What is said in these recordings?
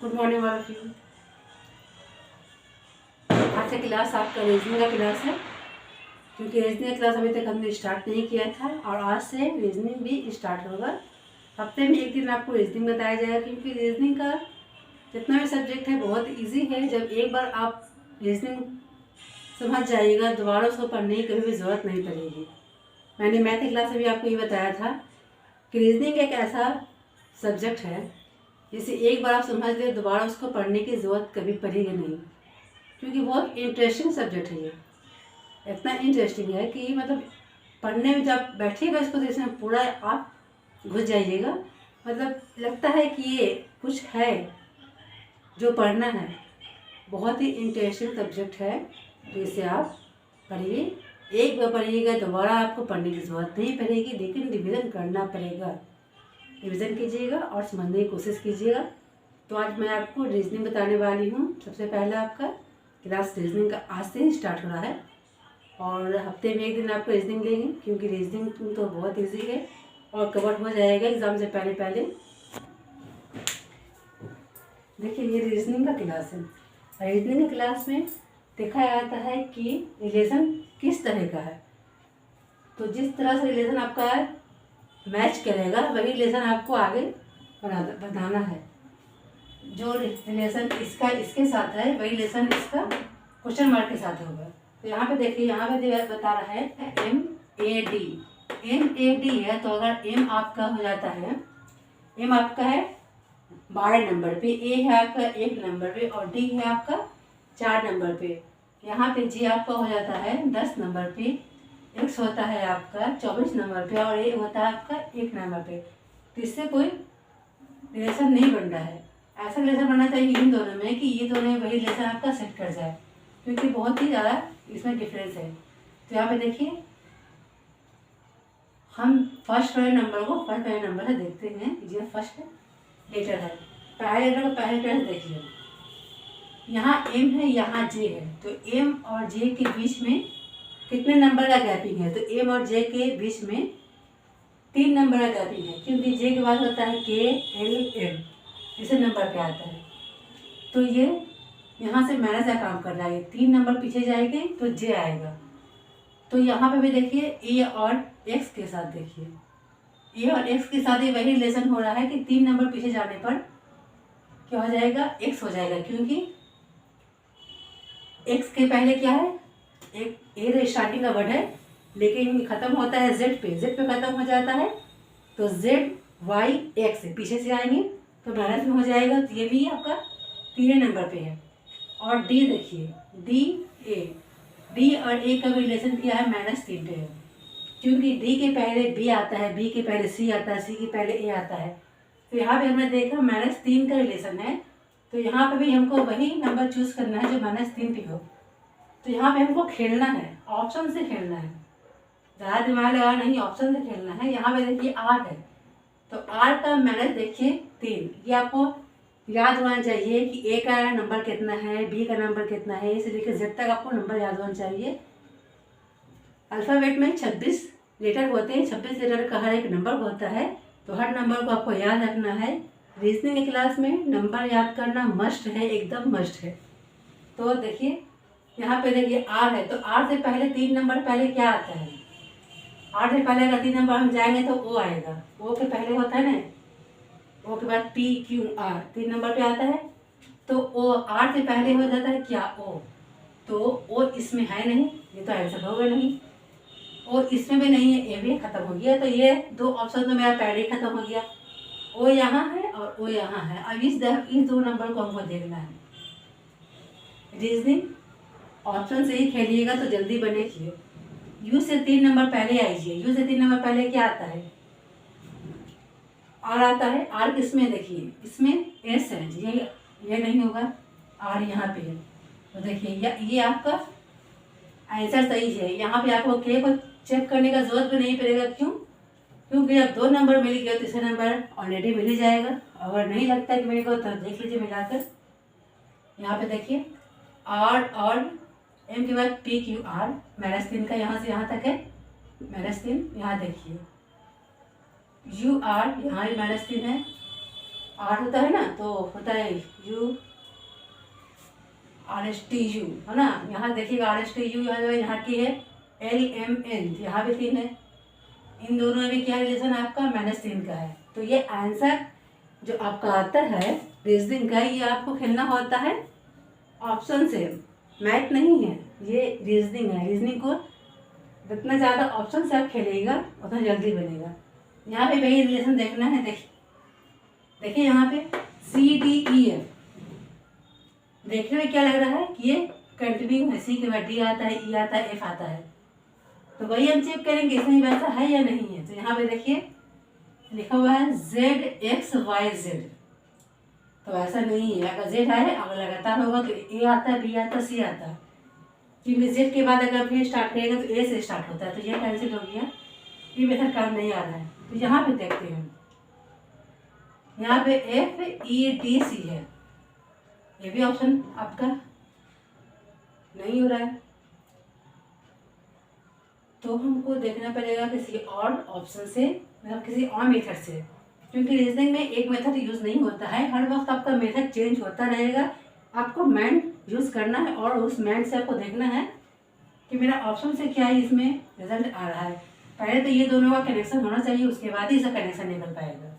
Good morning all of you. आज से class आपका रीजनिंग का क्लास है, क्योंकि रीजनिंग का क्लास अभी तक हमने स्टार्ट नहीं किया था और आज से रीजनिंग भी स्टार्ट होगा। हफ्ते में एक दिन आपको रीजनिंग बताया जाएगा, क्योंकि रीजनिंग का जितना भी सब्जेक्ट है बहुत इजी है। जब एक बार आप रीजनिंग समझ जाइएगा दोबारा उसको पढ़ने की कभी भी ज़रूरत नहीं पड़ेगी। मैंने मैथ की क्लास में भी आपको ये बताया था कि रीजनिंग एक ऐसा सब्जेक्ट है जिसे एक बार आप समझ ले दोबारा उसको पढ़ने की ज़रूरत कभी पड़ेगी नहीं, क्योंकि बहुत इंटरेस्टिंग सब्जेक्ट है। ये इतना इंटरेस्टिंग है कि मतलब पढ़ने में जब बैठिएगा इसको तो इसमें पूरा आप घुस जाइएगा। मतलब लगता है कि ये कुछ है जो पढ़ना है। बहुत ही इंटरेस्टिंग सब्जेक्ट है, तो इसे आप पढ़िए। एक बार पढ़िएगा दोबारा आपको पढ़ने की ज़रूरत नहीं पड़ेगी, लेकिन रिवीजन करना पड़ेगा। रिवीजन कीजिएगा और समझने की कोशिश कीजिएगा। तो आज मैं आपको रीजनिंग बताने वाली हूँ। सबसे पहले आपका क्लास रीजनिंग का आज से ही स्टार्ट हो रहा है और हफ्ते में एक दिन आपको रीजनिंग लेंगे, क्योंकि रीजनिंग तो बहुत इजी है और कवर हो जाएगा एग्ज़ाम से पहले। देखिए ये रीजनिंग का क्लास है। रीजनिंग के क्लास में देखा जाता है कि रिलेशन किस तरह का है। तो जिस तरह से रिलेशन आपका मैच करेगा वही रिलेशन आपको आगे बनाना है। जो रिलेशन इसका इसके साथ है वही रिलेशन इसका क्वेश्चन मार्क के साथ होगा। तो यहाँ पे देखिए, यहाँ पे बता रहा है MAD। MAD है, तो अगर M आपका हो जाता है, M आपका है 12 नंबर पे, A है आपका 1 नंबर पे और D है आपका 4 नंबर पे। यहाँ पे G आपका हो जाता है 10 नंबर पे, X होता है आपका 24 नंबर पे और A होता है आपका 1 नंबर पे। तो इससे कोई रिलेशन नहीं बन रहा है। ऐसा रिलेशन बनना चाहिए इन दोनों में कि ये दोनों वही रिलेशन आपका सेट कर जाए, क्योंकि बहुत ही ज़्यादा इसमें डिफरेंस है। तो यहाँ पे देखिए, हम फर्स्ट वाले नंबर को फर्स्ट वाले नंबर से देखते हैं। ये फर्स्ट लेटर है, पहले लेटर को पहले लेटर से देखिए। यहाँ M है, यहाँ J है, तो M और J के बीच में कितने नंबर का गैपिंग है? तो M और J के बीच में 3 नंबर का गैपिंग है, क्योंकि J के बाद होता है K L M, इसे नंबर पे आता है। तो ये यहाँ से माइनस का काम कर रहा है, 3 नंबर पीछे जाएंगे तो J आएगा। तो यहाँ पे भी देखिए A और X के साथ देखिए, A और X के साथ ही वही रिलेशन हो रहा है कि 3 नंबर पीछे जाने पर क्या हो जाएगा? X हो जाएगा, क्योंकि X के पहले क्या है? एक A तो स्टार्टिंग का वर्ड है, लेकिन ख़त्म होता है Z पे ख़त्म हो जाता है। तो Z Y X पीछे से आएंगे तो माइनस में हो जाएगा। तो ये भी आपका 3 नंबर पे है। और D देखिए, D और A का भी रिलेशन किया है -3 पे है, क्योंकि D के पहले B आता है, B के पहले C आता है, C के पहले A आता है। तो यहाँ पे हमने देखा -3 का रिलेशन है। तो यहाँ पे भी हमको वही नंबर चूज़ करना है जो -3 पे हो। तो यहाँ पे हमको खेलना है, ऑप्शन से खेलना है, ज़्यादा दिमाग लगा नहीं, ऑप्शन से खेलना है। यहाँ पे देखिए R है, तो R का माइनस देखिए 3। ये आपको याद होना चाहिए कि A का नंबर कितना है, B का नंबर कितना है, इसे लेकर Z तक आपको नंबर याद होना चाहिए। अल्फ़ाबेट में 26 लेटर होते हैं, 26 लेटर का हर एक नंबर होता है, तो हर नंबर को आपको याद रखना है। रीजनिंग के क्लास में नंबर याद करना मस्ट है, एकदम मस्ट है। तो देखिए यहाँ पे देखिए R है, तो R से पहले 3 नंबर पहले क्या आता है? R से पहले अगर 3 नंबर हम जाएंगे तो O आएगा। O के पहले होता है ना, O के बाद P Q R 3 नंबर पे आता है। तो O R से पहले हो जाता है क्या? O। तो O इसमें है नहीं, ये तो आंसर होगा नहीं। O इसमें भी नहीं है, ये भी खत्म हो गया। तो ये 2 ऑप्शन तो मेरा पहले ही खत्म हो गया। O यहाँ है और O यहाँ है। अब इस 2 नंबर को हमको देखना है। रीजनिंग ऑप्शन से ही खेलिएगा तो जल्दी बनेगी। U से 3 नंबर पहले आइए। U से 3 नंबर पहले क्या आता है? R आता है। R किसमें देखिए, इसमें S है, ये नहीं होगा, R यहाँ पे है। तो देखिए ये आपका आंसर सही है। यहाँ पे आपको K को चेक करने का जरूरत भी नहीं पड़ेगा। क्यों? क्योंकि जब 2 नंबर मिल गया, तीसरा नंबर ऑलरेडी मिल ही जाएगा। अगर नहीं लगता कि मेरे को तो देख लीजिए मिलाकर। यहाँ पे देखिए R और M के बाद P Q R, -3 का यहाँ से यहाँ तक है, -3। यहाँ देखिए U R, यहाँ भी -3 है आर होता है ना, तो होता है you R S T U, है ना। यहाँ देखिएगा आर एस टी यू यहाँ की है एल एम एन, यहाँ भी 3 है। इन दोनों में भी क्या रिलेशन आपका -3 का है। तो ये आंसर जो आपका आता है रीजनिंग का, ये आपको खेलना होता है ऑप्शन से, मैथ नहीं है, ये रीजनिंग है। रीजनिंग को जितना ज़्यादा ऑप्शन से आप खेलेगा उतना जल्दी बनेगा। यहाँ पे वही रिलेशन देखना है। देखिए यहाँ पे CDEF देखने में क्या लग रहा है कि ये कंटिन्यू है, सी के बाद डी आता है, ई आता है, एफ आता है। तो वही हम चेक करेंगे इसमें वैसा है या नहीं है। तो यहाँ पे देखिए लिखा हुआ है ZXYZ, तो ऐसा नहीं है। अगर Z आए अगर लगातार होगा तो ए आता है, बी आता है, सी आता है। क्योंकि Z के बाद अगर फिर स्टार्ट करेगा तो ए से स्टार्ट होता है, तो ये कैंसिल हो गया, ये मेथड काम नहीं आ रहा है। तो यहाँ पे देखते हैं, यहाँ पे FEDC है, ये भी ऑप्शन आपका नहीं हो रहा है। तो हमको देखना पड़ेगा किसी और ऑप्शन से, मतलब किसी और मेथड से, क्योंकि रीजनिंग में एक मेथड यूज़ नहीं होता है, हर वक्त आपका मेथड चेंज होता रहेगा। आपको माइंड यूज़ करना है और उस माइंड से आपको देखना है कि मेरा ऑप्शन से क्या है, इसमें रिजल्ट आ रहा है। पहले तो ये दोनों का कनेक्शन होना चाहिए, उसके बाद ही इसका कनेक्शन निकल पाएगा।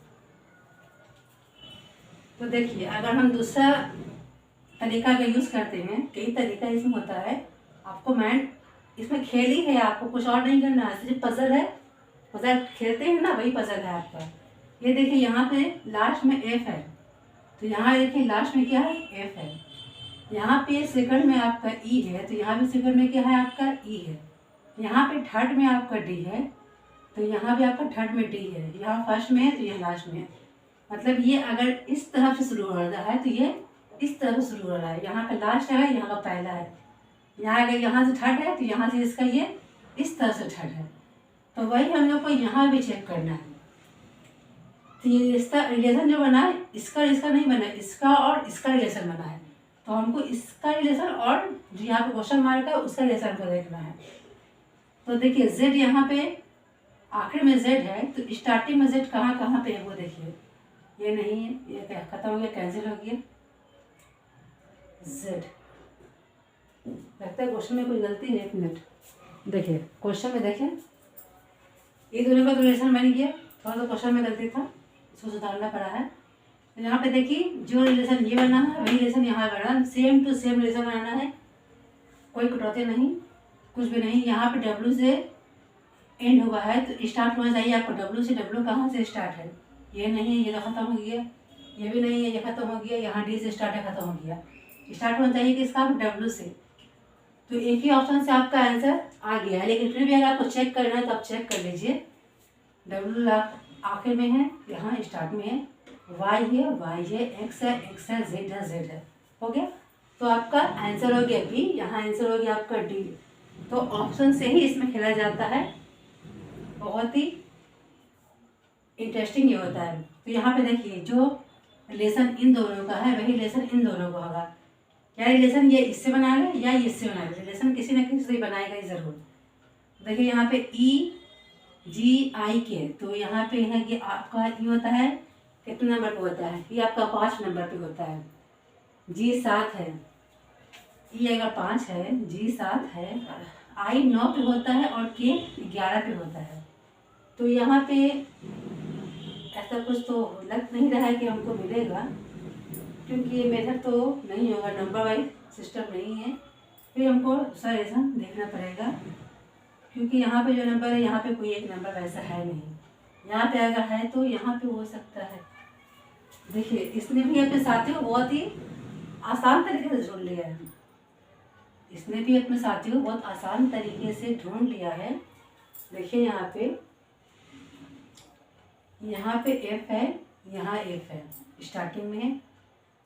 तो देखिए अगर हम दूसरा तरीका का यूज़ करते हैं, कई तरीका इसमें होता है, आपको माइंड इसमें खेल ही है, आपको कुछ और नहीं करना है, सिर्फ पजल है। पजल खेलते हैं ना, वही पजल है आपका। ये देखिए यहाँ पे लास्ट में एफ है, तो यहाँ देखिए लास्ट में क्या है, एफ है। यहाँ पे सेकंड में आपका ई है, तो यहाँ भी सेकंड में क्या है आपका ई है। यहाँ पे थर्ड में आपका डी है, तो यहाँ भी आपका थर्ड में डी है। यहाँ फर्स्ट में है तो यहाँ लास्ट में है। मतलब ये अगर इस तरफ से शुरू हो रहा है तो ये इस तरफ से शुरू हो रहा है। यहाँ का लास्ट है, यहाँ का पहला है। यहाँ अगर यहाँ से थर्ड है तो यहाँ से इसका ये इस तरह से थर्ड है। तो वही हम लोग को यहाँ भी चेक करना है। तो ये इसका रिलेशन जो बना है, इसका नहीं बना है, इसका और इसका रिलेशन बना है। तो हमको इसका रिलेशन और जो यहाँ पे क्वेश्चन मार्क है उसका रिलेशन को देखना है। तो देखिए Z यहाँ पे आखिर में Z है, तो स्टार्टिंग में Z कहाँ कहाँ पे है वो देखिए। ये नहीं है, ये खत्म हो गया, कैंसिल हो गया। Z लगता है क्वेश्चन में कुछ गलती है, 1 मिनट देखिए क्वेश्चन में देखें, ये दोनों का रिलेशन बन गया, थोड़ा सा क्वेश्चन में गलती था, इसको सुधारना पड़ा है। तो यहाँ पे देखिए जो रिलेशन ये बना है वही रिलेशन यहाँ बना है, सेम टू सेम रिलेशन बनाना है, कोई कटौती नहीं, कुछ भी नहीं। यहाँ पे W से एंड हुआ है तो स्टार्ट होना चाहिए आपको W से। W कहाँ से स्टार्ट है, ये नहीं है, ये तो खत्म हो गया। ये भी नहीं है, ये खत्म हो गया। यहाँ D से स्टार्ट है, खत्म हो गया। स्टार्ट होना चाहिए किसका, W से। तो एक ही ऑप्शन से आपका आंसर आ गया है, लेकिन फिर भी अगर आपको चेक करना है तो आप चेक कर लीजिए। W आखिर में है, यहाँ स्टार्ट में है, Y है, X है, Z है, हो गया। तो आपका आंसर हो गया B, यहाँ आंसर हो गया आपका D। तो ऑप्शन से ही इसमें खेला जाता है, बहुत ही इंटरेस्टिंग ये होता है। तो यहाँ पे देखिए जो रिलेशन इन दोनों का है वही रिलेशन इन दोनों का होगा। या रिलेशन ये इससे बना ले या ये इससे बना ले, रिलेशन किसी न किसी से बनाएगा ही ज़रूर। देखिए यहाँ पे EGIK, तो यहाँ पे है कि आपका ई होता है कितने नंबर पे होता है, ये आपका 5 नंबर पे होता है। G 7 है, ई अगर 5 है, G 7 है, I 9 पे होता है और K 11 पे होता है। तो यहाँ पे ऐसा कुछ तो लग नहीं रहा है कि हमको मिलेगा, क्योंकि ये मेथड तो नहीं होगा, नंबर वाइज सिस्टम नहीं है। फिर हमको दूसरा रिलेशन देखना पड़ेगा, क्योंकि यहाँ पे जो नंबर है यहाँ पे कोई एक नंबर वैसा है नहीं। यहाँ पे अगर है तो यहाँ पे हो सकता है। देखिए इसने भी अपने साथियों को बहुत ही आसान तरीके से ढूंढ लिया है, इसने भी अपने साथियों को बहुत आसान तरीके से ढूंढ लिया है। देखिए यहाँ पे F है, यहाँ F है, स्टार्टिंग में है,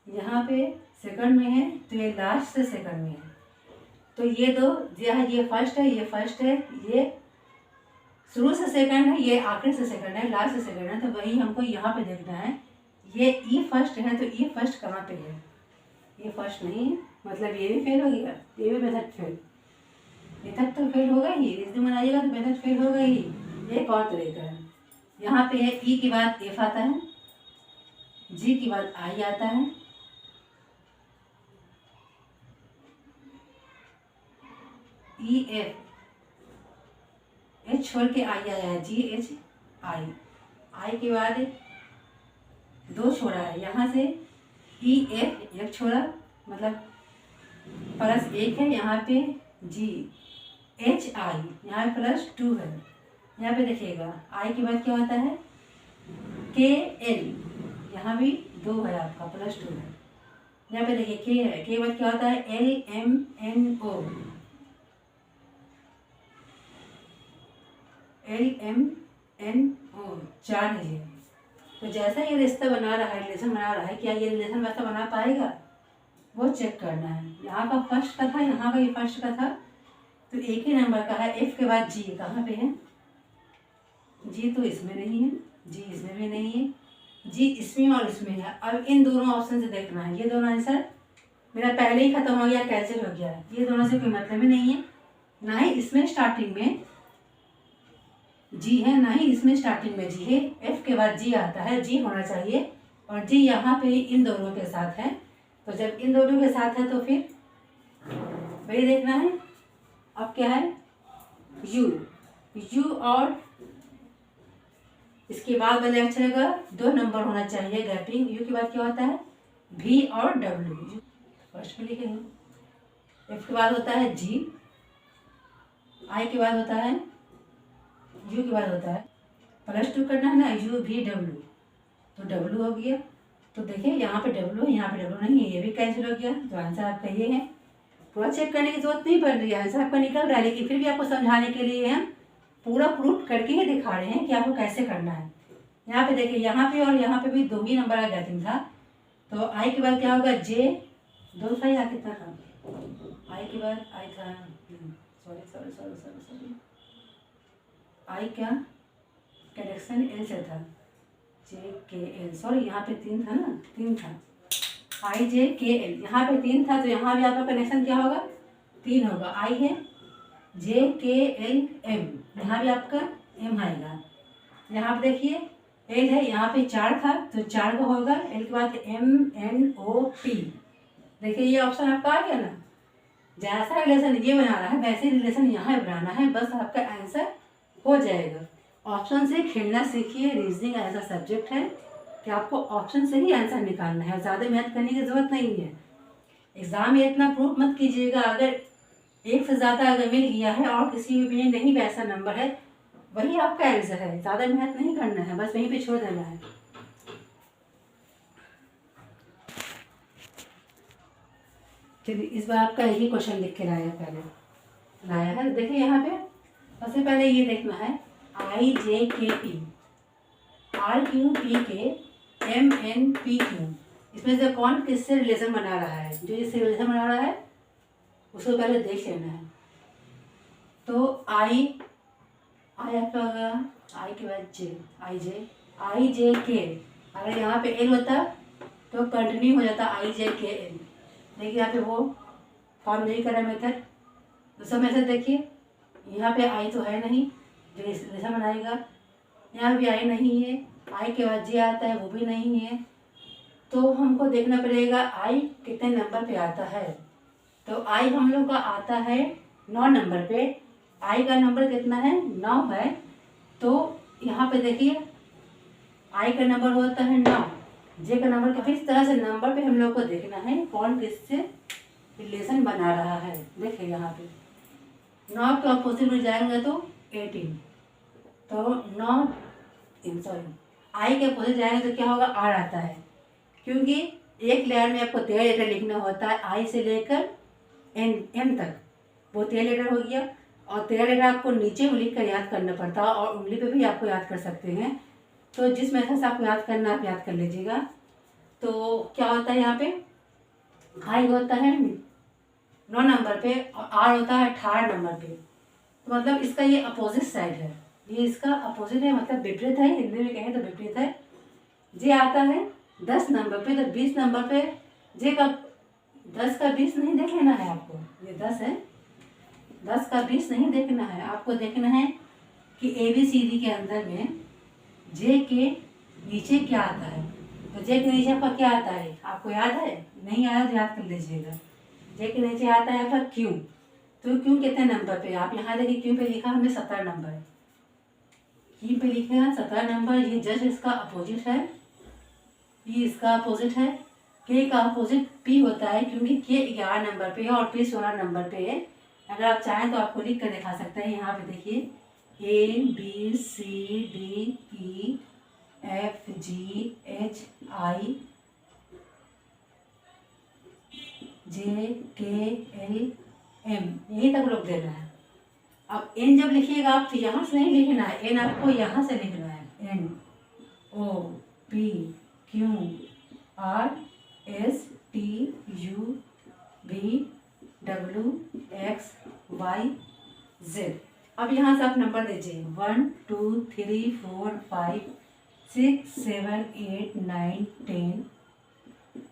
यहाँ पे सेकंड में है, तो ये लास्ट से सेकंड में है। तो ये दो ये फर्स्ट है, ये फर्स्ट है, ये शुरू से सेकंड है, ये आखिर से सेकंड है, लास्ट से सेकंड है। तो वही हमको यहाँ पे देखना है। ये ई फर्स्ट है, तो ई फर्स्ट कहाँ पे है, ये फर्स्ट नहीं है, मतलब ये भी फेल हो गया, ये भी मेथड फेल, मेथड तो फेल होगा ही, रीजनिंग बनाइएगा तो मेथड फेल होगा ही। ये एक और तरीका है। यहाँ पे है ई के बाद एफ आता है, जी के बाद आई आता है, ई एफ, एच छोड़ के आई आया है, जी एच आई, आई के बाद दो छोड़ा है यहाँ से, ई एफ एक छोड़ा मतलब प्लस एक है यहाँ पे, जी एच आई यहाँ पे प्लस टू है। यहाँ पे देखिएगा आई के बाद क्या होता है, के एल, यहाँ भी दो है आपका प्लस टू है। यहाँ पे देखिए के है, के बाद क्या होता है, L M N O, L M N O, चार है ये। तो जैसा ये रिश्ता बना रहा है, रिलेशन बना रहा है, क्या ये रिलेशन वैसा बना पाएगा, वो चेक करना है। यहाँ का फर्स्ट का था, यहाँ का ये फर्स्ट का था, तो एक ही नंबर का है। एफ के बाद जी कहाँ पे है, जी तो इसमें नहीं है, जी इसमें भी नहीं है, जी इसमें और इसमें है। अब इन दोनों ऑप्शन से देखना है, ये दोनों आंसर मेरा पहले ही खत्म हो गया, कैंसिल हो गया, ये दोनों से कोई मतलब ही नहीं है। ना ही इसमें स्टार्टिंग में जी है, ना ही इसमें स्टार्टिंग में जी है। एफ के बाद जी आता है, जी होना चाहिए, और जी यहाँ पे इन दोनों के साथ है। तो जब इन दोनों के साथ है तो फिर वही देखना है। अब क्या है, यू, यू और इसके बाद वाले अक्षर का दो नंबर होना चाहिए गैपिंग। यू के बाद क्या होता है, भी और डब्ल्यू, फर्स्ट में लिखेंगे। एफ के बाद होता है जी, आई के बाद होता है, यू के बाद होता है प्लस टू करना है ना, यू भी डब्ल्यू, तो डब्ल्यू हो गया। तो देखिए यहाँ पे डब्ल्यू है, यहाँ पे डब्ल्यू नहीं है, ये भी कैंसिल हो गया। तो आंसर आपका ये है। पूरा चेक करने की जरूरत नहीं पड़ रही है, आंसर आपका निकल रहा है, लेकिन फिर भी आपको समझाने के लिए हम पूरा प्रूफ करके ही दिखा रहे हैं कि आपको कैसे करना है। यहाँ पे देखिए, यहाँ पे और यहाँ पे भी दो ही नंबर का गैपिंग था। तो आई के बाद क्या होगा, जे, दो था या कितना था, आई के बाद आई था, sorry sorry sorry sorry sorry, आई क्या कनेक्शन एल से था, जे के एल, सॉरी यहाँ पे तीन था ना, तीन था, आई जे के एल, यहाँ पे तीन था, तो यहाँ भी आपका कनेक्शन क्या होगा, तीन होगा। आई है, जे के एल एम, यहाँ भी आपका एम आएगा। यहाँ पे देखिए एल है, यहाँ पे चार था, तो चार का होगा, एल के बाद एम एन ओ पी। देखिए ये ऑप्शन आपका आ गया ना। जैसा रिलेशन ये बना रहा है वैसे रिलेशन यहाँ बनाना है, बस आपका आंसर हो जाएगा। ऑप्शन से खेलना सीखिए। रीजनिंग ऐसा सब्जेक्ट है कि आपको ऑप्शन से ही आंसर निकालना है, ज़्यादा मेहनत करने की ज़रूरत नहीं है। एग्ज़ाम में इतना प्रूफ मत कीजिएगा, अगर एक से ज़्यादा अगर मिल गया है और किसी में नहीं वैसा नंबर है, वही आपका आंसर है। ज़्यादा मेहनत नहीं करना है, बस वहीं पे छोड़ देना है। चलिए इस बार आपका यही क्वेश्चन लिख के लाया, पहले लाया है। देखिए यहाँ पे सबसे पहले ये देखना है, आई जे के पी, आर क्यू पी के, एम एन पी क्यू, इसमें से कौन किससे रिलेशन बना रहा है। जो इससे रिलेशन बना रहा है उसको पहले देख लेना है। तो आई, आई आपका होगा, आई के बाद जे, आई जे के, अगर यहाँ पे एल होता तो कंटिन्यू हो जाता आई जे के एल, देखिए यहाँ पे वो फॉर्म नहीं करा मेथड। दूसरा मेथड देखिए, यहाँ पे आई तो है नहीं जो रिलेशन बनाएगा, यहाँ भी आई नहीं है, आई के बाद जे आता है वो भी नहीं है, तो हमको देखना पड़ेगा आई कितने नंबर पे आता है। तो आई हम लोग का आता है 9 नंबर पे। आई का नंबर कितना है, 9 है। तो यहाँ पे देखिए आई का नंबर होता है 9, जे का नंबर, किस तरह से नंबर पे हम लोग को देखना है कौन किससे रिलेशन बना रहा है। देखिए यहाँ पे 9 के ऑपोजिट में जाएंगे तो 18, तो 9 सॉरी आई के अपोजिट जाएंगे तो क्या होगा, आर आता है, क्योंकि एक लेयर में आपको 13 लेटर लिखना होता है, आई से लेकर एन तक, वो 13 लेटर हो गया। और 13 लेटर आपको नीचे में लिख कर याद करना पड़ता है, और उंगली पे भी आपको याद कर सकते हैं। तो जिस मेथड से आपको याद करना आप याद कर लीजिएगा। तो क्या होता है यहाँ पे, आई होता है 9 नंबर पे और आर होता है 18 नंबर पे। तो मतलब इसका ये अपोजिट साइड है, ये इसका अपोजिट है, मतलब विपरीत है, हिंदी में कहें तो विपरीत है। जे आता है 10 नंबर पे, तो 20 नंबर पे जे का 10 का 20 नहीं देख लेना है आपको, ये 10 है, 10 का 20 नहीं देखना है आपको, देखना है कि ABCD के अंदर में जे के नीचे क्या आता है। तो जे के नीचे आपका क्या आता है, आपको याद है? नहीं आया तो याद कर लीजिएगा। जे के नीचे आता है आपका क्यू। तो क्यू कितने नंबर पे? आप यहाँ देखिए क्यू पे लिखा हमने 17 नंबर, क्यू पे लिखे हैं 17 नंबर। ये जस्ट इसका अपोजिट है, ये इसका अपोजिट है। के का अपोजिट पी होता है, क्योंकि के 11 नंबर पे है और पी 16 नंबर पे है। अगर आप चाहें तो आपको लिख कर दिखा सकते हैं। यहाँ पे देखिए ABCDE FGHI JKLM, यही तक लोग देना है। अब एन जब लिखिएगा आप तो यहाँ से नहीं लिखना है, एन आपको यहाँ से लिखना है। NOPQRSTUVWXYZ। अब यहाँ से आप नंबर दीजिए 1 2 3 4 5 6 7 8 9 10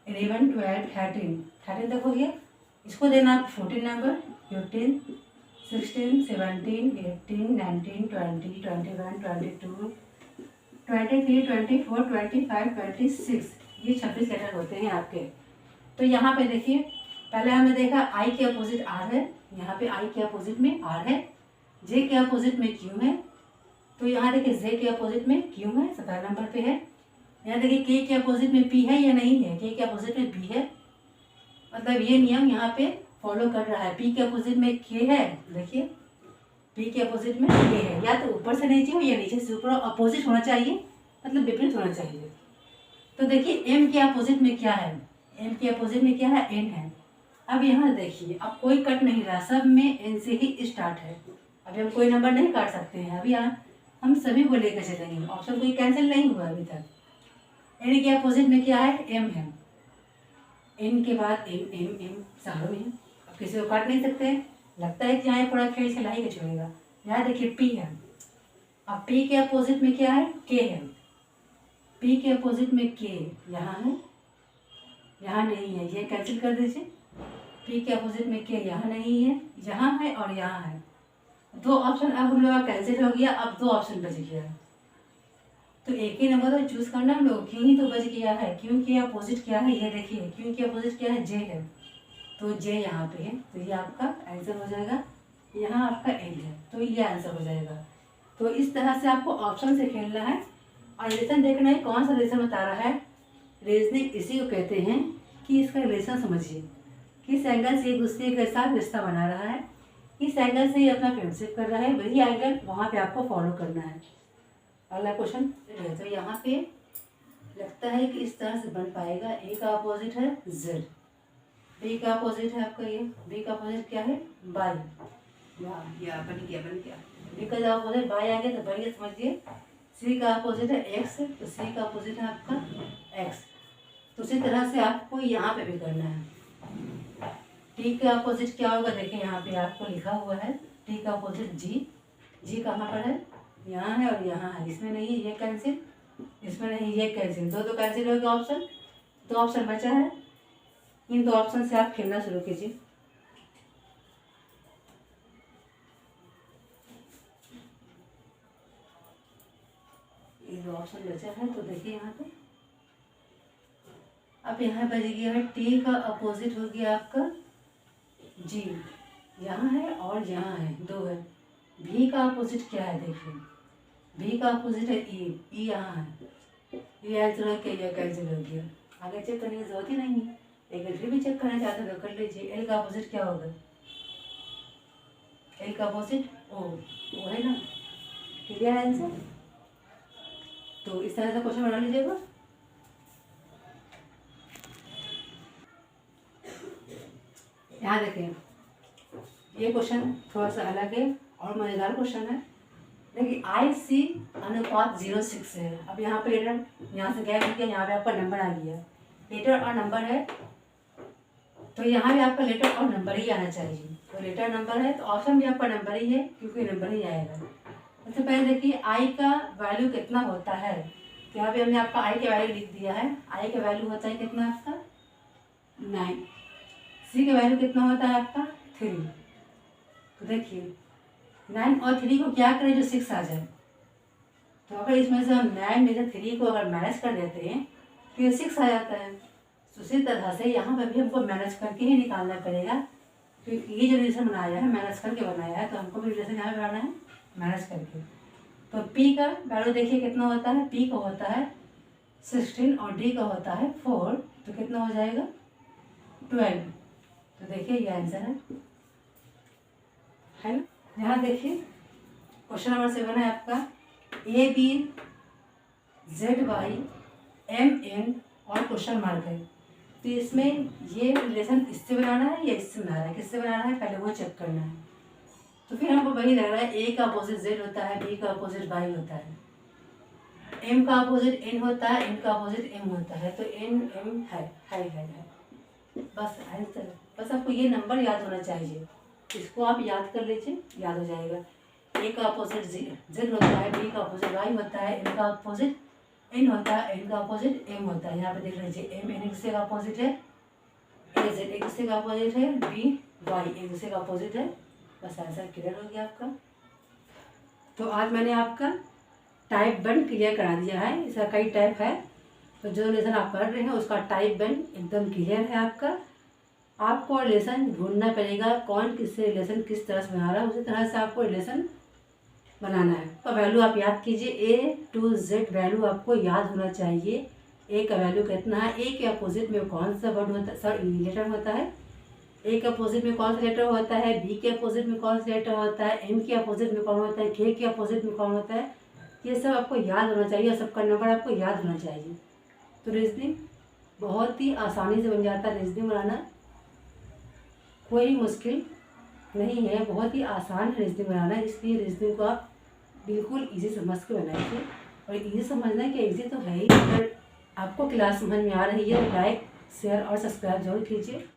11 12 13 तक हो गया। इसको देना आप 14 नंबर, 15 16 17 18 19 20 21 22 23 24 25 26, ये 26 लेटर होते हैं आपके। तो यहाँ पे देखिए पहले हमने देखा आई के अपोजिट आर है, यहाँ पे आई के अपोजिट में आर है, जे के अपोजिट में क्यू है। तो यहाँ देखिए जे के अपोजिट में क्यू है, 17 नंबर पे है। यहाँ देखिए के अपोजिट में पी है या नहीं है, के अपोजिट में पी है, मतलब ये नियम यहाँ पे फॉलो कर रहा है। पी के अपोजिट में के है, देखिए पी के अपोजिट में के है, या तो ऊपर से नीचे हो या नीचे से ऊपर, अपोजिट होना चाहिए, मतलब विपरीत होना चाहिए। तो देखिए एम के अपोजिट में क्या है, एम के अपोजिट में क्या है, एन है। अब यहाँ देखिए अब कोई कट नहीं रहा, सब में एन से ही स्टार्ट है। अभी हम कोई नंबर नहीं काट सकते हैं, अभी हम सभी को लेकर चलेंगे, ऑप्शन कोई कैंसिल नहीं हुआ अभी तक। एन के अपोजिट में क्या है, एम है, एन के बाद एम एम एम सारों में। अब किसी को काट नहीं सकते, लगता है कि यहाँ पूरा खेल खिला ही छोड़ेगा। यहाँ देखिए पी है, अब पी के अपोजिट में क्या है, के है। पी के अपोजिट में के यहाँ है, यहाँ नहीं है, ये कैंसिल कर दीजिए। पी के अपोजिट में के यहाँ नहीं है, यहाँ है और यहाँ है। दो ऑप्शन अब हम लोग का कैंसिल हो गया, अब दो ऑप्शन बच गया। तो एक ही नंबर तो चूज करना हम लोग, क्यों ही तो बच गया है, क्यों के अपोजिट क्या है, ये देखिए क्यों के अपोजिट क्या है, जे है, तो जे यहाँ पे है, तो ये आपका आंसर हो जाएगा। यहाँ आपका एन है, तो ये आंसर हो जाएगा। तो इस तरह से आपको ऑप्शन से खेलना है और रिलेशन देखना है, कौन सा रिलेशन बता रहा है। रीजनिंग इसी को कहते हैं कि इसका रिलेशन समझिए, किस एंगल से एक दूसरे के साथ रिश्ता बना रहा है, किस एंगल से ये अपना फ्रेंडशिप कर रहा है, वही एंगल वहाँ पे आपको फॉलो करना है। अगला क्वेश्चन, तो यहाँ पे लगता है कि इस तरह से बन पाएगा। ए का अपोजिट है जेड, बी का अपोजिट है आपका ये, बी का अपोजिट क्या है, बाई, या बन गया बी का जब अपोजिट बाई आ गया तो बन गया, समझिए। सी का अपोजिट है एक्स, तो सी का अपोजिट है आपका एक्स। तो उसी तरह से आपको यहाँ पे भी करना है। टी का अपोजिट क्या होगा, देखिए यहाँ पे आपको लिखा हुआ है टी का अपोजिट जी। जी कहाँ पर है, यहाँ है और यहाँ है, इसमें नहीं है, ये कैंसिल, इसमें नहीं, ये कैंसिल, दो कैंसिल हो गया ऑप्शन। दो ऑप्शन बचा है, इन दो ऑप्शन से आप खेलना शुरू कीजिए। ये दो ऑप्शन बचा है, तो देखिए यहाँ पे अब यहाँ बच गया है टी का अपोजिट हो गया आपका जी, यहाँ है और यहाँ है, दो है। भी का अपोजिट क्या है, देखिए भी का अपोजिट है ई, ई यहाँ है, ये आंसर हो गया, कैंसिल हो गया। आगे चेक करने की जरूरत ही नहीं है, एक फिर भी चेक करना चाहते हो तो कर लीजिए। एल का अपोजिट क्या होगा, एल का अपोजिट ओ है ना, क्लियर आंसर। तो इस तरह से क्वेश्चन बना लीजिएगा। यहाँ देखें ये क्वेश्चन थोड़ा सा अलग है और मज़ेदार क्वेश्चन है। देखिए IC अनुपात 0:6 है। अब यहाँ पे लेटर यहाँ से गया ठीक है, यहाँ पे आपका नंबर आ गया, लेटर और नंबर है, तो यहाँ भी आपका लेटर और नंबर ही आना चाहिए। तो लेटर नंबर है तो ऑप्शन भी आपका नंबर ही है, क्योंकि नंबर ही आएगा। सबसे पहले देखिए I का वैल्यू कितना होता है, तो यहाँ पे हमने आपका I का वैल्यू लिख दिया है। I का वैल्यू होता है कितना आपका 9, C का वैल्यू कितना होता है आपका 3। तो देखिए 9 और 3 को क्या करें जो 6 आ जाए, तो अगर इसमें से हम 9 में से 3 को अगर माइनस कर देते हैं तो ये 6 आ जाता है। तो उसी तरह से यहाँ पर भी हमको मैनेज करके ही निकालना पड़ेगा, क्योंकि ये जो रिलेशन बनाया है मैनेज करके बनाया है, तो हमको भी रिलेशन यहाँ बनाना है मैनेज करके। तो P का वैल्यू देखिए कितना होता है, P का होता है 16 और D का होता है 4, तो कितना हो जाएगा 12। तो देखिए ये आंसर है ना। यहाँ देखिए क्वेश्चन नंबर 7 है आपका ABZYMN और क्वेश्चन मार्क है। तो इसमें ये रिलेशन इससे बनाना है या इससे बनाना है, किससे बनाना है पहले वो चेक करना है। तो फिर हमको वही लग रहा है, A का अपोजिट Z होता है, B का अपोजिट Y होता है, M का अपोजिट N होता है, N का अपोजिट M होता है, तो N M है। बस आंसर, बस आपको ये नंबर याद होना चाहिए, इसको आप याद कर लीजिए, याद हो जाएगा। A का अपोजिट Z होता है, B का अपोजिट Y होता है, M का अपोजिट N होता है, N का अपोजिट M होता है। यहाँ पे देख लीजिए M N किससे का अपोजिट है, A Z एक दूसरे का अपोजिट है, B Y एक दूसरे का अपोजिट है। बस आंसर क्लियर हो गया आपका। तो आज मैंने आपका टाइप 1 क्लियर करा दिया है। इसका कई टाइप है, तो जो लेसन आप पढ़ रहे हैं उसका टाइप 1 एकदम क्लियर है आपका। आपको रिलेशन ढूंढना पड़ेगा, कौन किससे रिलेशन किस तरह से बना रहा है, उसी तरह से आपको रिलेशन बनाना है। तो वैल्यू आप याद कीजिए, A to Z वैल्यू आपको याद होना चाहिए। A का वैल्यू कितना है, A के अपोजिट में कौन सा वर्ड होता है, सॉरी लेटर होता है, A के अपोजिट में कौन सा लेटर होता है, B के अपोजिट में कौन सा लेटर होता है, M के अपोजिट में कौन होता है, K के अपोजिट में कौन होता है, ये सब आपको याद होना चाहिए और सबका नंबर आपको याद होना चाहिए। तो रीजनिंग बहुत ही आसानी से बन जाता है। रीजनिंग बनाना कोई मुश्किल नहीं है, बहुत ही आसान है रीजनिंग बनाना, इसलिए रीजनिंग को आप बिल्कुल इजी समझ के बनाइए। और इजी समझना कि इजी तो है ही, अगर आपको क्लास समझ में आ रही है तो लाइक शेयर और सब्सक्राइब जरूर कीजिए।